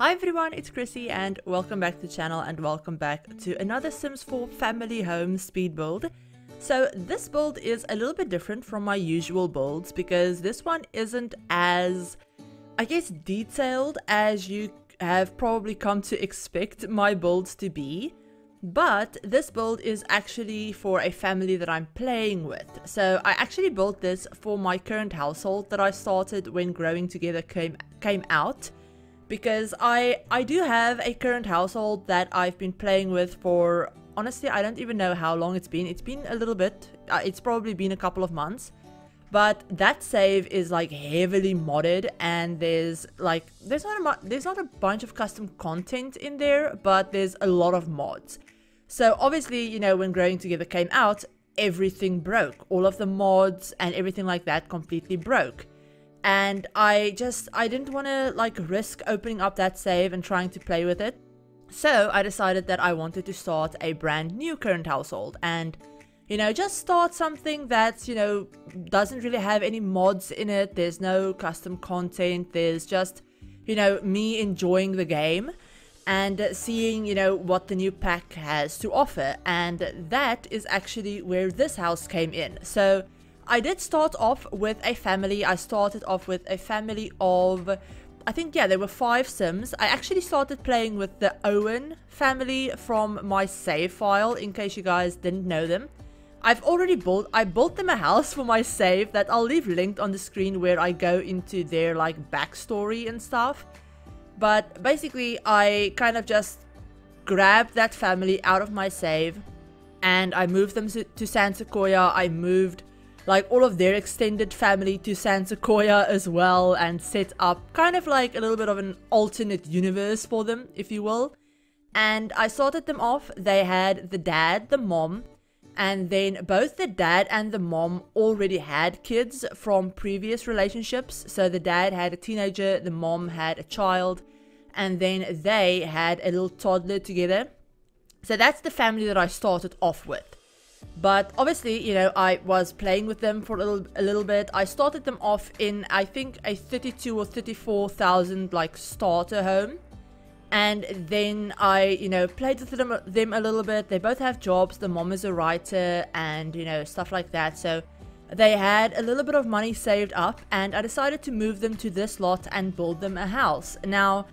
Hi everyone, it's Chrissie and welcome back to the channel and welcome back to another Sims 4 family home speed build. So this build is a little bit different from my usual builds because this one isn't as, I guess, detailed as you have probably come to expect my builds to be. But this build is actually for a family that I'm playing with. So I actually built this for my current household that I started when Growing Together came out. Because I do have a current household that I've been playing with for, honestly, I don't even know how long it's been. It's been a little bit. It's probably been a couple of months. But that save is like heavily modded, and there's not a bunch of custom content in there, but there's a lot of mods. So obviously, you know, when Growing Together came out, everything broke. All of the mods and everything like that completely broke. And I didn't want to like risk opening up that save and trying to play with it. So I decided that I wanted to start a brand new current household and, you know, just start something that's, you know, doesn't really have any mods in it. There's no custom content. There's just, you know, me enjoying the game and seeing, you know, what the new pack has to offer. And that is actually where this house came in. So I did start off with a family. I started off with a family of, I think, yeah, there were 5 Sims. I actually started playing with the Owen family from my save file, in case you guys didn't know them. I built them a house for my save that I'll leave linked on the screen, where I go into their like backstory and stuff. But basically, I kind of just grabbed that family out of my save and I moved them to San Sequoia. I moved like all of their extended family to San Sequoia as well, and set up kind of like a little bit of an alternate universe for them, if you will. And I started them off. They had the dad, the mom, and then both the dad and the mom already had kids from previous relationships. So the dad had a teenager, the mom had a child, and then they had a little toddler together. So that's the family that I started off with. But obviously, you know, I was playing with them for a little bit. I started them off in, I think, a 32 or 34,000 like starter home. And then I, you know, played with them a little bit. They both have jobs. The mom is a writer and, you know, stuff like that. So they had a little bit of money saved up, and I decided to move them to this lot and build them a house. Now,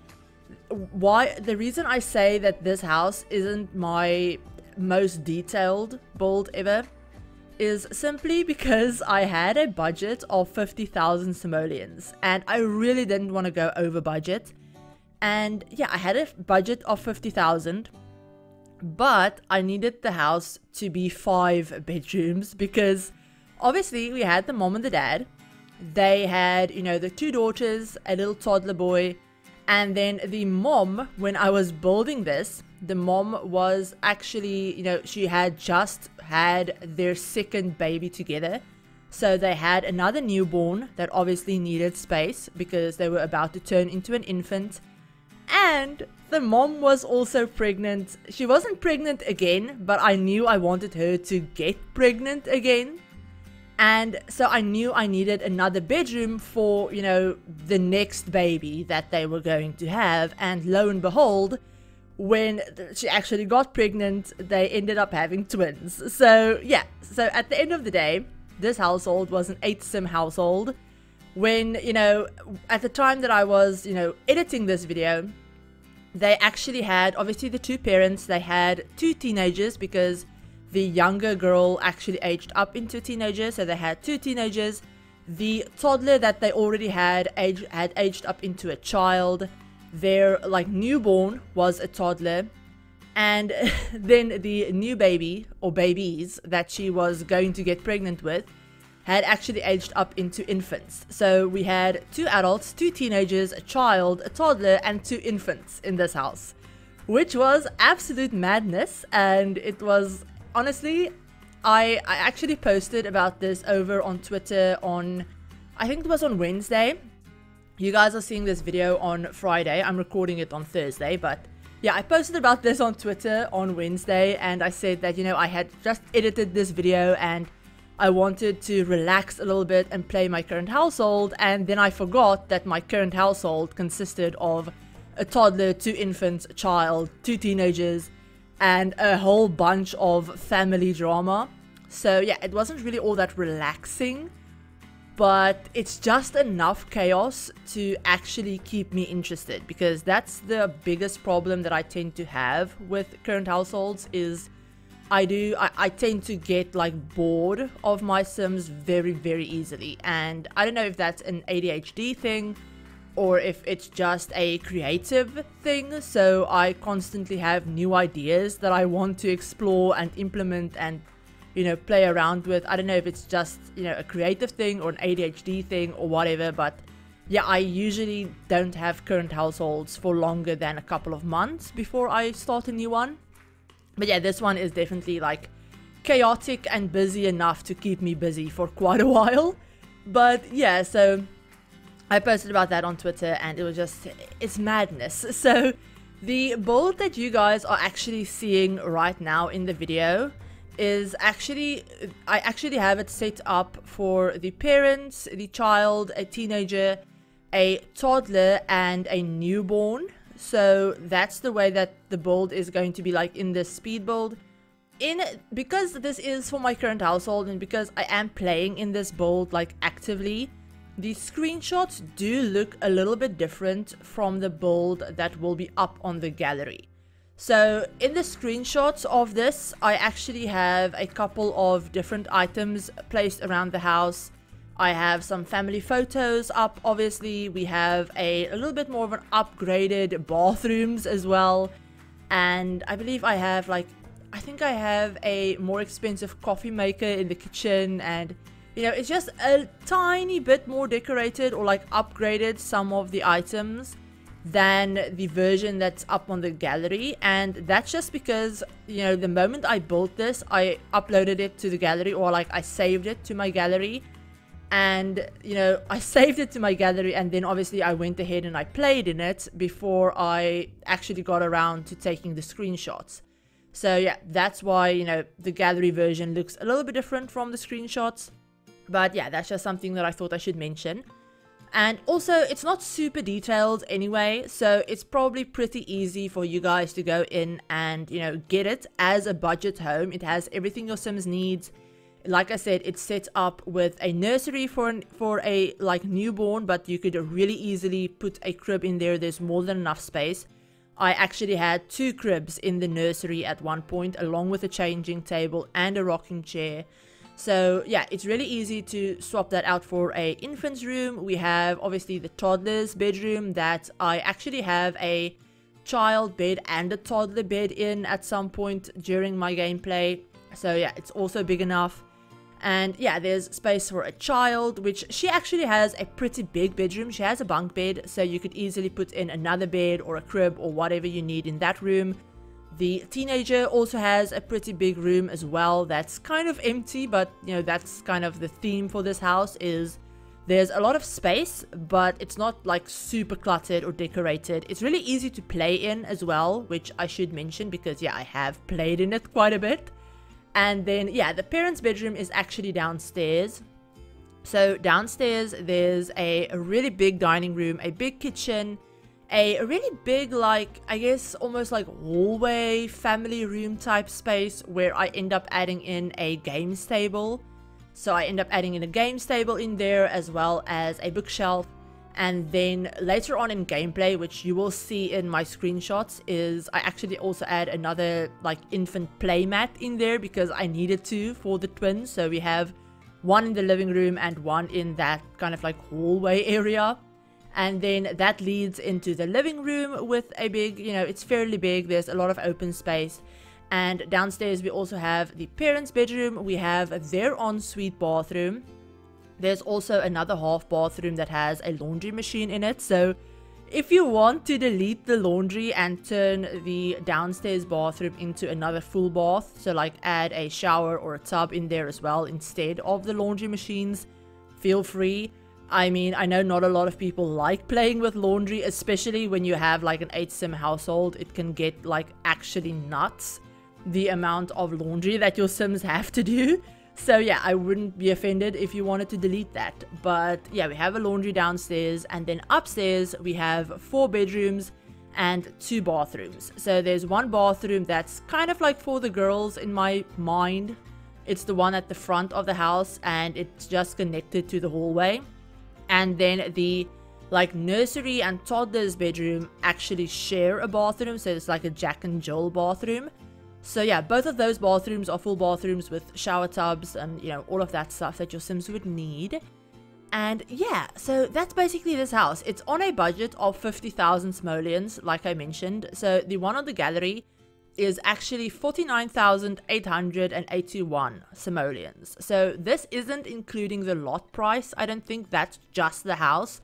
the reason I say that this house isn't my most detailed build ever is simply because I had a budget of 50,000 simoleons and I really didn't want to go over budget. And yeah, I had a budget of 50,000, but I needed the house to be 5 bedrooms because obviously we had the mom and the dad. They had, you know, the 2 daughters, a little toddler boy, and then the mom, when I was building this, the mom was actually, you know, she had just had their 2nd baby together. So they had another newborn that obviously needed space because they were about to turn into an infant. And the mom was also pregnant. She wasn't pregnant again, but I knew I wanted her to get pregnant again. And so I knew I needed another bedroom for, you know, the next baby that they were going to have. And lo and behold, when she actually got pregnant, they ended up having twins. So yeah, so at the end of the day, this household was an 8 Sim household. When, you know, at the time that I was, you know, editing this video, they actually had, obviously, the 2 parents. They had 2 teenagers because the younger girl actually aged up into a teenager. So they had 2 teenagers. The toddler that they already had aged up into a child. Their like newborn was a toddler, and then the new baby or babies that she was going to get pregnant with had actually aged up into infants. So we had 2 adults, 2 teenagers, a child, a toddler, and 2 infants in this house, which was absolute madness. And it was, honestly, I actually posted about this over on Twitter on, I think it was on Wednesday. You guys are seeing this video on Friday. I'm recording it on Thursday, but yeah, I posted about this on Twitter on Wednesday, and I said that, you know, I had just edited this video and I wanted to relax a little bit and play my current household, and then I forgot that my current household consisted of a toddler, 2 infants, a child, 2 teenagers, and a whole bunch of family drama. So yeah, it wasn't really all that relaxing, but it's just enough chaos to actually keep me interested, because that's the biggest problem that I tend to have with current households is I tend to get like bored of my Sims very, very easily. And I don't know if that's an ADHD thing or if it's just a creative thing. So I constantly have new ideas that I want to explore and implement and, you know, play around with. I don't know if it's just, you know, a creative thing or an ADHD thing or whatever, but yeah, I usually don't have current households for longer than a couple of months before I start a new one. But yeah, this one is definitely like chaotic and busy enough to keep me busy for quite a while. But yeah, so I posted about that on Twitter and it was just, it's madness. So the build that you guys are actually seeing right now in the video is actually, I actually have it set up for the parents, the child, a teenager, a toddler, and a newborn. So that's the way that the build is going to be like in this speed build. Because this is for my current household and because I am playing in this build like actively, the screenshots do look a little bit different from the build that will be up on the gallery. So in the screenshots of this, I actually have a couple of different items placed around the house. I have some family photos up, obviously. We have a little bit more of an upgraded bathrooms as well. And I believe I have like, I think I have a more expensive coffee maker in the kitchen. And, you know, it's just a tiny bit more decorated or like upgraded some of the items than the version that's up on the gallery. And that's just because, you know, the moment I built this, I uploaded it to the gallery, or like I saved it to my gallery. And, you know, I saved it to my gallery and then obviously I went ahead and I played in it before I actually got around to taking the screenshots. So yeah, that's why, you know, the gallery version looks a little bit different from the screenshots. But yeah, that's just something that I thought I should mention. And also, it's not super detailed anyway, so it's probably pretty easy for you guys to go in and, you know, get it as a budget home. It has everything your Sims needs. Like I said, it's set up with a nursery for a like newborn, but you could really easily put a crib in there. There's more than enough space. I actually had 2 cribs in the nursery at one point, along with a changing table and a rocking chair. So yeah, it's really easy to swap that out for a infant's room. We have obviously the toddler's bedroom that I actually have a child bed and a toddler bed in at some point during my gameplay. So yeah, it's also big enough. And yeah, there's space for a child, which she actually has a pretty big bedroom. She has a bunk bed, so you could easily put in another bed or a crib or whatever you need in that room. The teenager also has a pretty big room as well that's kind of empty, but you know, that's kind of the theme for this house, is there's a lot of space, but it's not like super cluttered or decorated. It's really easy to play in as well, which I should mention because yeah, I have played in it quite a bit. And then, yeah, the parents' bedroom is actually downstairs. So downstairs, there's a really big dining room, a big kitchen, a really big, like, I guess almost like hallway, family room type space where I end up adding in a games table. So I end up adding in a games table in there as well as a bookshelf. And then later on in gameplay, which you will see in my screenshots, is I actually also add another like infant playmat in there because I needed to for the twins. So we have one in the living room and one in that kind of like hallway area. And then that leads into the living room with a big, you know, it's fairly big. There's a lot of open space. And downstairs we also have the parents' bedroom. We have their ensuite bathroom. There's also another half bathroom that has a laundry machine in it. So if you want to delete the laundry and turn the downstairs bathroom into another full bath, so like add a shower or a tub in there as well instead of the laundry machines, feel free. I mean, I know not a lot of people like playing with laundry, especially when you have like an 8-sim household. It can get like actually nuts, the amount of laundry that your Sims have to do. So yeah, I wouldn't be offended if you wanted to delete that. But yeah, we have a laundry downstairs, and then upstairs we have 4 bedrooms and 2 bathrooms. So there's one bathroom that's kind of like for the girls in my mind. It's the one at the front of the house and it's just connected to the hallway. And then the like nursery and toddler's bedroom actually share a bathroom, so it's like a Jack and Jill bathroom. So yeah, both of those bathrooms are full bathrooms with shower tubs and, you know, all of that stuff that your Sims would need. And yeah, so that's basically this house. It's on a budget of 50,000 simoleons, like I mentioned. So the one on the gallery is actually 49,881 simoleons. So this isn't including the lot price. I don't think that's just the house.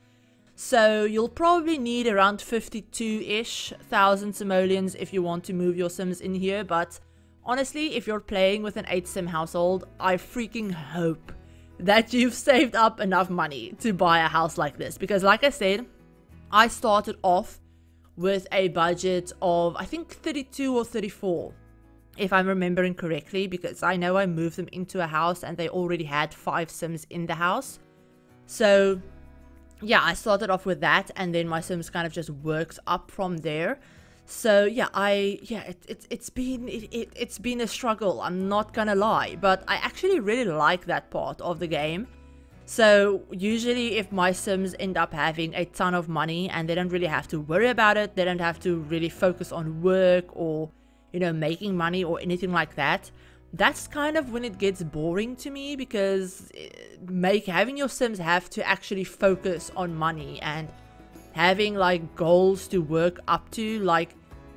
So you'll probably need around 52-ish thousand simoleons if you want to move your Sims in here. But honestly, if you're playing with an 8-sim household, I freaking hope that you've saved up enough money to buy a house like this. Because like I said, I started off with a budget of, I think 32 or 34, if I'm remembering correctly, because I know I moved them into a house and they already had 5 Sims in the house. So yeah, I started off with that, and then my Sims kind of just works up from there. So yeah, it's been a struggle, I'm not gonna lie, but I actually really like that part of the game. So usually if my Sims end up having a ton of money and they don't really have to worry about it, they don't have to really focus on work or, you know, making money or anything like that, that's kind of when it gets boring to me, because having your Sims have to actually focus on money and having like goals to work up to, like,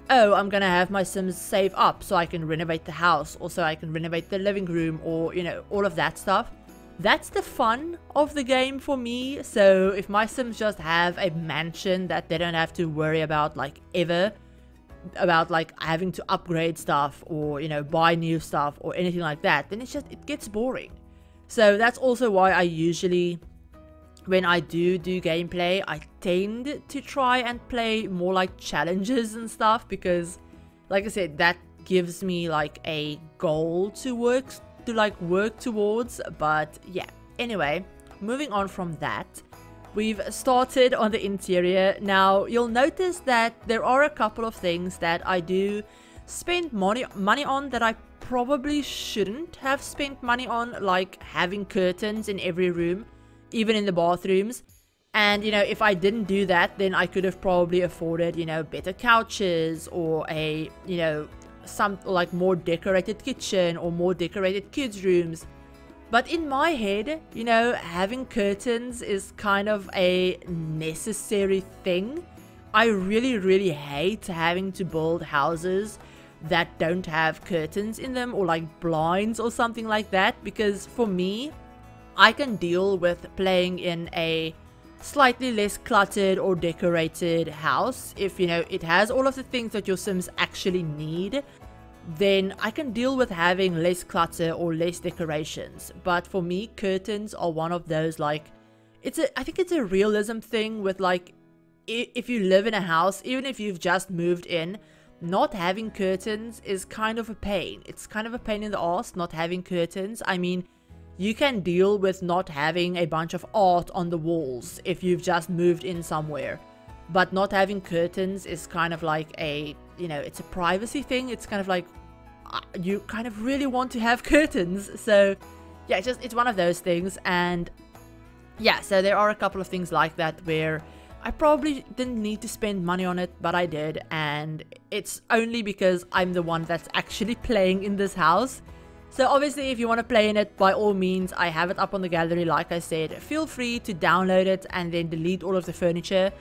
oh, I'm gonna have my Sims save up so I can renovate the house, or so I can renovate the living room, or, you know, all of that stuff. That's the fun of the game for me. So if my Sims just have a mansion that they don't have to worry about, like, ever, about like having to upgrade stuff or, you know, buy new stuff or anything like that, then it gets boring. So that's also why I usually, when I do gameplay, I tend to try and play more like challenges and stuff, because like I said, that gives me like a goal to work towards. But yeah, anyway, moving on from that, we've started on the interior. Now you'll notice that there are a couple of things that I do spend money on that I probably shouldn't have spent money on, like having curtains in every room, even in the bathrooms. And, you know, if I didn't do that, then I could have probably afforded, you know, better couches, or a, you know, some like more decorated kitchen or more decorated kids rooms. But in my head, you know, having curtains is kind of a necessary thing. I really hate having to build houses that don't have curtains in them, or like blinds or something like that, because for me, I can deal with playing in a slightly less cluttered or decorated house. If, you know, it has all of the things that your Sims actually need, then I can deal with having less clutter or less decorations. But for me, curtains are one of those, like, I think it's a realism thing with, like, if you live in a house, even if you've just moved in, not having curtains is kind of a pain. It's kind of a pain in the ass not having curtains. I mean, you can deal with not having a bunch of art on the walls if you've just moved in somewhere. But not having curtains is kind of like a, you know, it's a privacy thing. It's kind of like, you kind of really want to have curtains. So yeah, it's one of those things. And yeah, so there are a couple of things like that where I probably didn't need to spend money on it, but I did. And it's only because I'm the one that's actually playing in this house. So obviously, if you want to play in it, by all means, I have it up on the gallery. Like I said, feel free to download it and then delete all of the furniture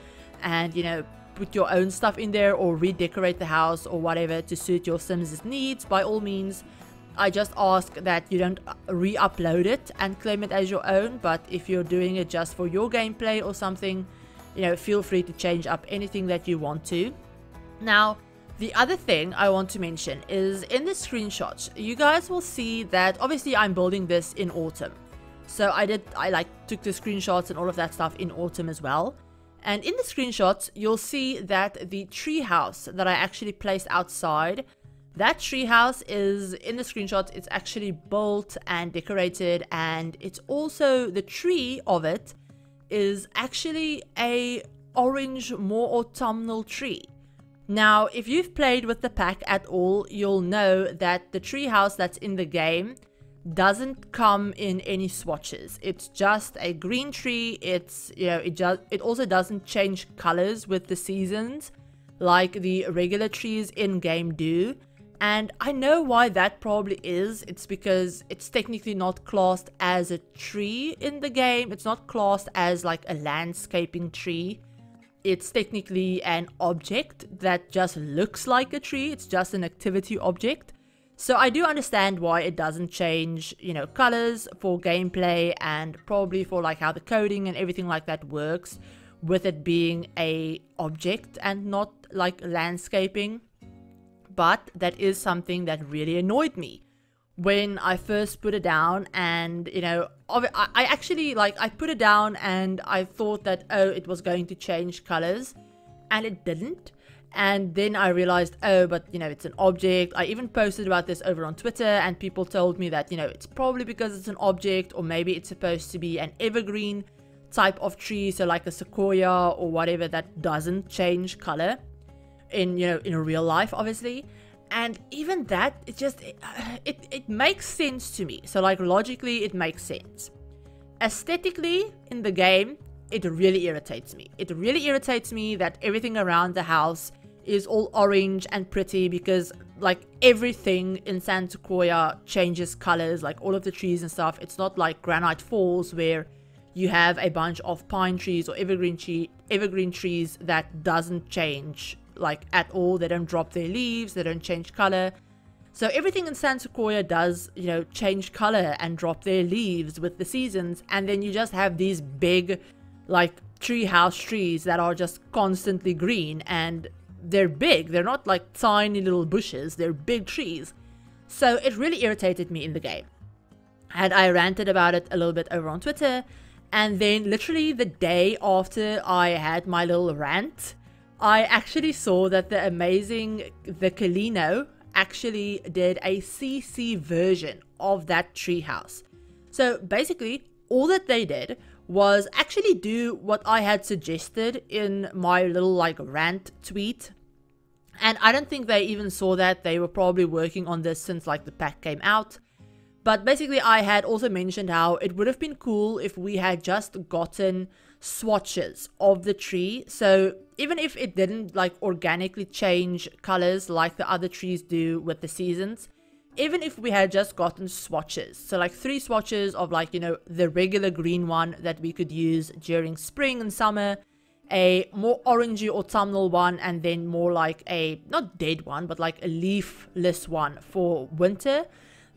and, you know, put your own stuff in there, or redecorate the house or whatever to suit your Sims' needs. By all means, I just ask that you don't re-upload it and claim it as your own. But if you're doing it just for your gameplay or something, you know, feel free to change up anything that you want to. Now, the other thing I want to mention is in the screenshots, you guys will see that obviously I'm building this in autumn. So I took the screenshots and all of that stuff in autumn as well. And in the screenshots, you'll see that the tree house that I actually placed outside, that tree house is, in the screenshots, it's actually built and decorated, and it's also, the tree of it is actually a orange, more autumnal tree. Now, if you've played with the pack at all, you'll know that the treehouse that's in the game doesn't come in any swatches. It's just a green tree. It's, you know, it also doesn't change colors with the seasons like the regular trees in game do. And I know why that probably is. It's because it's technically not classed as a tree in the game. It's not classed as like a landscaping tree. It's technically an object that just looks like a tree. It's just an activity object. So I do understand why it doesn't change, you know, colors for gameplay, and probably for like how the coding and everything like that works with it being a object and not like landscaping. But that is something that really annoyed me when I first put it down. And, you know, I actually, like, I put it down and I thought that, oh, it was going to change colors, and it didn't. And then I realized, oh, but, you know, it's an object. I even posted about this over on Twitter, and people told me that, you know, it's probably because it's an object, or maybe it's supposed to be an evergreen type of tree, so like a sequoia or whatever, that doesn't change color in, you know, in real life, obviously. And even that, it makes sense to me. So like logically it makes sense. Aesthetically in the game, it really irritates me. It really irritates me that everything around the house is all orange and pretty, because like everything in San Sequoia changes colors, like all of the trees and stuff. It's not like Granite Falls where you have a bunch of pine trees or evergreen trees that doesn't change like at all. They don't drop their leaves, they don't change color. So everything in San Sequoia does, you know, change color and drop their leaves with the seasons. And then you just have these big like treehouse trees that are just constantly green, and they're big. They're not like tiny little bushes, they're big trees. So it really irritated me in the game, and I ranted about it a little bit over on Twitter. And then literally the day after I had my little rant, I actually saw that the amazing 𝘕𝘂𝘕 actually did a CC version of that treehouse. So basically all that they did was actually do what I had suggested in my little like rant tweet. And I don't think they even saw that. They were probably working on this since like the pack came out. But basically I had also mentioned how it would have been cool if we had just gotten swatches of the tree. So even if it didn't like organically change colors like the other trees do with the seasons, even if we had just gotten swatches, so like 3 swatches of like, you know, the regular green one that we could use during spring and summer, a more orangey autumnal one, and then more like a, not dead one, but like a leafless one for winter,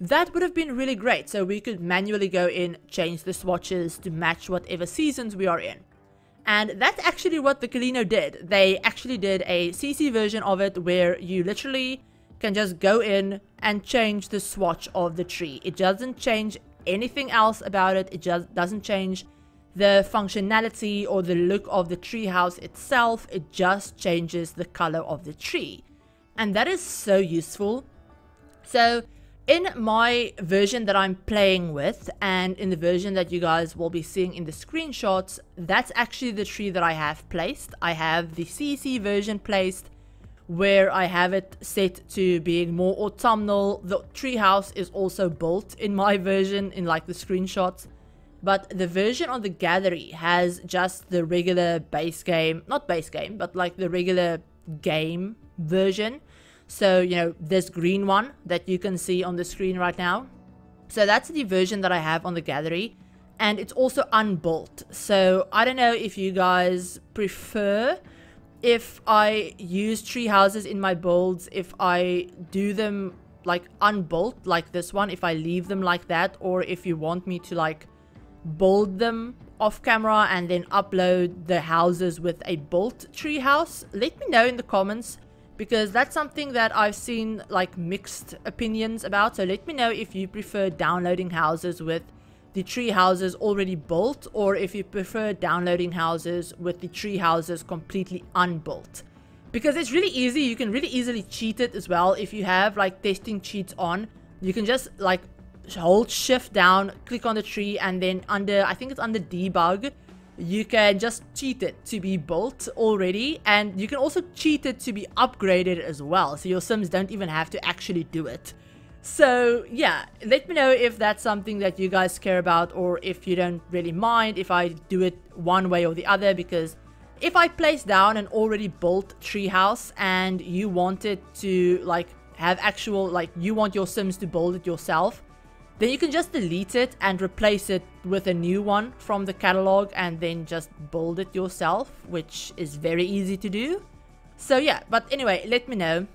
that would have been really great. So we could manually go in, change the swatches to match whatever seasons we are in. And that's actually what the 𝘕𝘂𝘕 did. They actually did a CC version of it where you literally can just go in and change the swatch of the tree. It doesn't change anything else about it. It just doesn't change the functionality or the look of the treehouse itself. It just changes the color of the tree. And that is so useful. So in my version that I'm playing with, and in the version that you guys will be seeing in the screenshots, that's actually the tree that I have placed. I have the CC version placed, where I have it set to being more autumnal. The treehouse is also built in my version in like the screenshots, but the version on the gallery has just the regular base game, not base game, but like the regular game version. So, you know, this green one that you can see on the screen right now. So that's the version that I have on the gallery, and it's also unbuilt. So I don't know if you guys prefer if I use tree houses in my builds, if I do them like unbuilt like this one, if I leave them like that, or if you want me to like build them off camera and then upload the houses with a built tree house. Let me know in the comments, because that's something that I've seen like mixed opinions about. So let me know if you prefer downloading houses with the tree houses already built, or if you prefer downloading houses with the tree houses completely unbuilt. Because it's really easy. You can really easily cheat it as well. If you have like testing cheats on, you can just like hold shift down, click on the tree, and then under, I think it's under debug, you can just cheat it to be built already, and you can also cheat it to be upgraded as well, so your Sims don't even have to actually do it. So yeah, let me know if that's something that you guys care about, or if you don't really mind if I do it one way or the other, because if I place down an already built treehouse and you want it to like have actual, like you want your Sims to build it yourself, then you can just delete it and replace it with a new one from the catalog and then just build it yourself, which is very easy to do. So yeah, but anyway, let me know.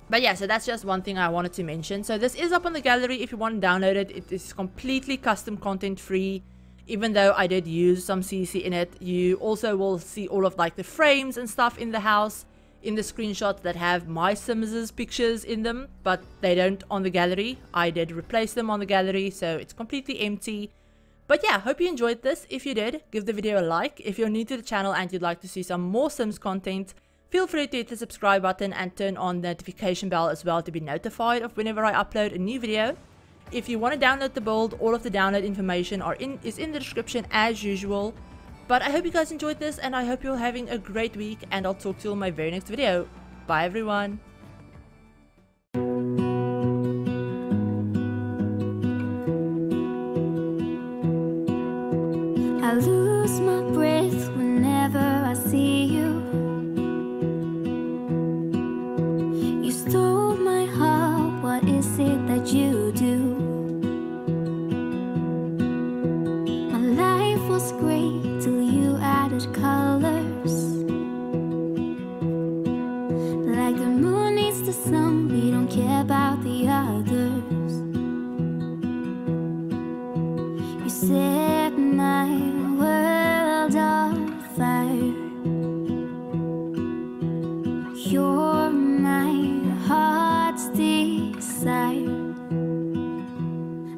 But yeah, so that's just one thing I wanted to mention. So this is up on the gallery if you want to download it. It is completely custom content free, even though I did use some CC in it. You also will see all of like the frames and stuff in the house in the screenshots that have my Sims' pictures in them, but they don't on the gallery. I did replace them on the gallery, so it's completely empty. But yeah, hope you enjoyed this. If you did, give the video a like. If you're new to the channel and you'd like to see some more Sims content, feel free to hit the subscribe button and turn on the notification bell as well to be notified of whenever I upload a new video. If you want to download the build, all of the download information is in the description as usual. But I hope you guys enjoyed this, and I hope you're having a great week, and I'll talk to you in my very next video. Bye everyone! I lose my breath whenever I see you. You stole my heart, what is it that you do? My life was great till you added colors. Like the moon needs the sun, we don't care about the others. You set my world on fire. You're my heart's desire.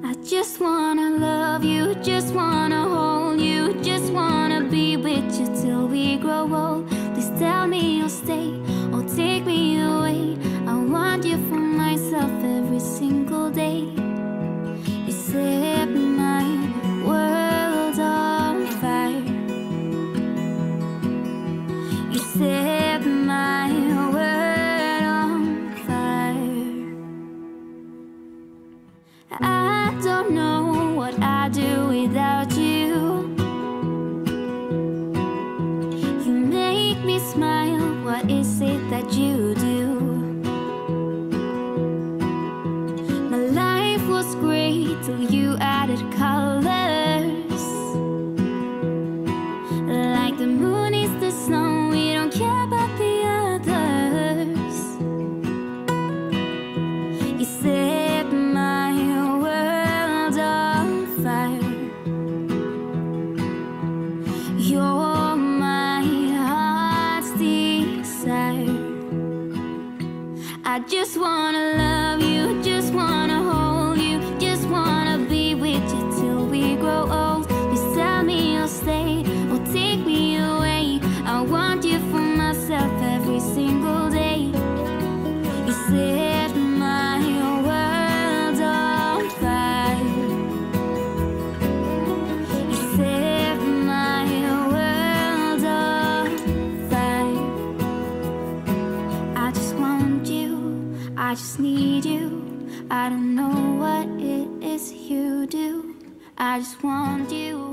I just wanna love you, just wanna hold you, just wanna be with you till we grow old. Please tell me you'll stay or take me away. I want you for myself every single day. You set my world on fire. You set my world on fire. I don't know what I'd do without you. You make me smile, what is it that you do? My life was great till you added colors. Like the moon is the snow, we don't care about the others. You set my world on fire. You're my heart's desire. I just wanna love you, just wanna hold you, just wanna be with you till we grow old. Please tell me you'll stay or take me away. I want you for myself every single day. You set my world on fire. You set my world on fire. I just want you, I just need you. I don't know what it is you do. I just want you.